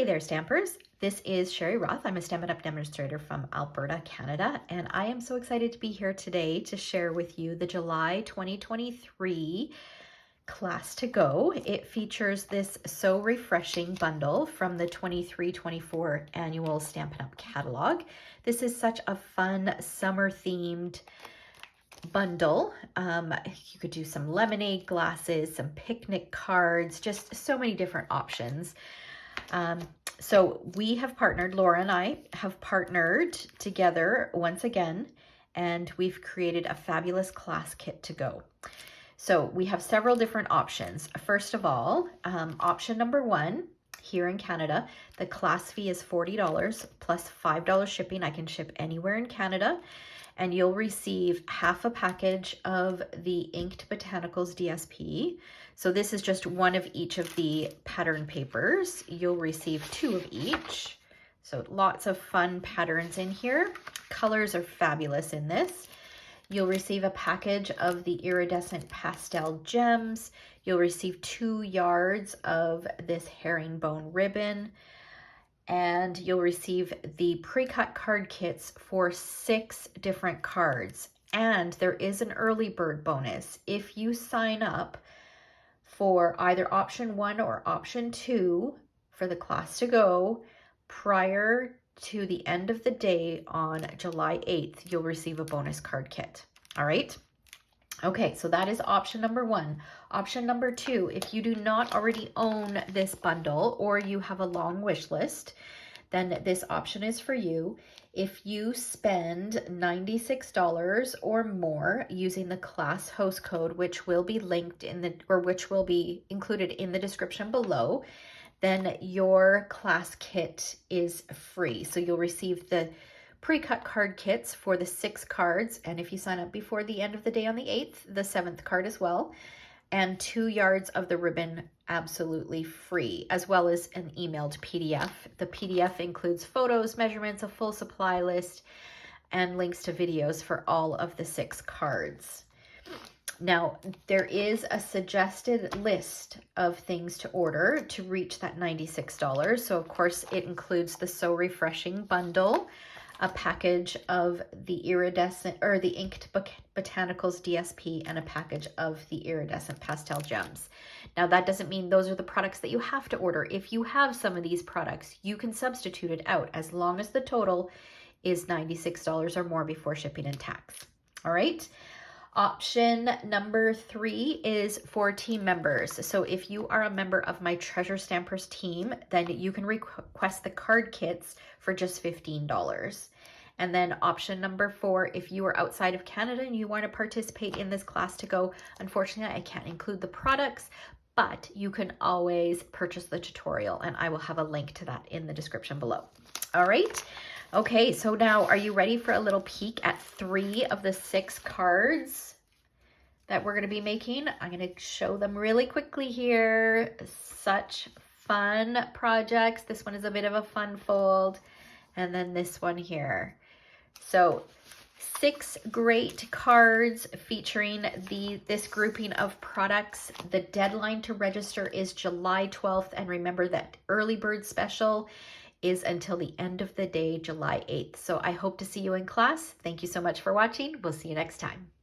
Hey there, Stampers. This is Sherry Roth. I'm a Stampin' Up! Demonstrator from Alberta, Canada, and I am so excited to be here today to share with you the July 2023 class to go. It features this So Refreshing bundle from the 23-24 annual Stampin' Up! Catalog. This is such a fun summer-themed bundle. You could do some lemonade glasses, some picnic cards, just so many different options. So we have partnered, Laura and I have partnered together once again, and we've created a fabulous class kit to go. So we have several different options. First of all, option number one, here in Canada, the class fee is $40 plus $5 shipping. I can ship anywhere in Canada, and you'll receive half a package of the Inked Botanicals DSP. So this is just one of each of the pattern papers. You'll receive 2 of each. So lots of fun patterns in here. Colors are fabulous in this. You'll receive a package of the iridescent pastel gems. You'll receive 2 yards of this herringbone ribbon. And you'll receive the pre-cut card kits for 6 different cards. And there is an early bird bonus. If you sign up for either option 1 or option 2 for the class to go prior to the end of the day on July 8th, you'll receive a bonus card kit. All right. Okay, so that is option number 1. Option number 2, if you do not already own this bundle or you have a long wish list, then this option is for you. If you spend $96 or more using the class host code, which will be linked in the, or which will be included in the description below, then your class kit is free. So you'll receive the pre-cut card kits for the 6 cards, and if you sign up before the end of the day on the 8th, the 7th card as well, and 2 yards of the ribbon absolutely free, as well as an emailed PDF. The PDF includes photos, measurements, a full supply list, and links to videos for all of the 6 cards. Now, there is a suggested list of things to order to reach that $96. So, of course, it includes the So Refreshing bundle, a package of the iridescent or the Inked Botanicals DSP, and a package of the iridescent pastel gems. Now, that doesn't mean those are the products that you have to order. If you have some of these products, you can substitute it out as long as the total is $96 or more before shipping and tax. All right. Option number 3 is for team members. So if you are a member of my Treasure Stampers team, then you can request the card kits for just $15. And then option number 4, if you are outside of Canada and you want to participate in this class to go, unfortunately, I can't include the products, but you can always purchase the tutorial, and I will have a link to that in the description below. All right. Okay, so now are you ready for a little peek at 3 of the 6 cards that we're going to be making? I'm going to show them really quickly here. Such fun projects. This one is a bit of a fun fold. And then this one here. So 6 great cards featuring this grouping of products. The deadline to register is July 12th. And remember that early bird special is until the end of the day, July 8th. So I hope to see you in class. Thank you so much for watching. We'll see you next time.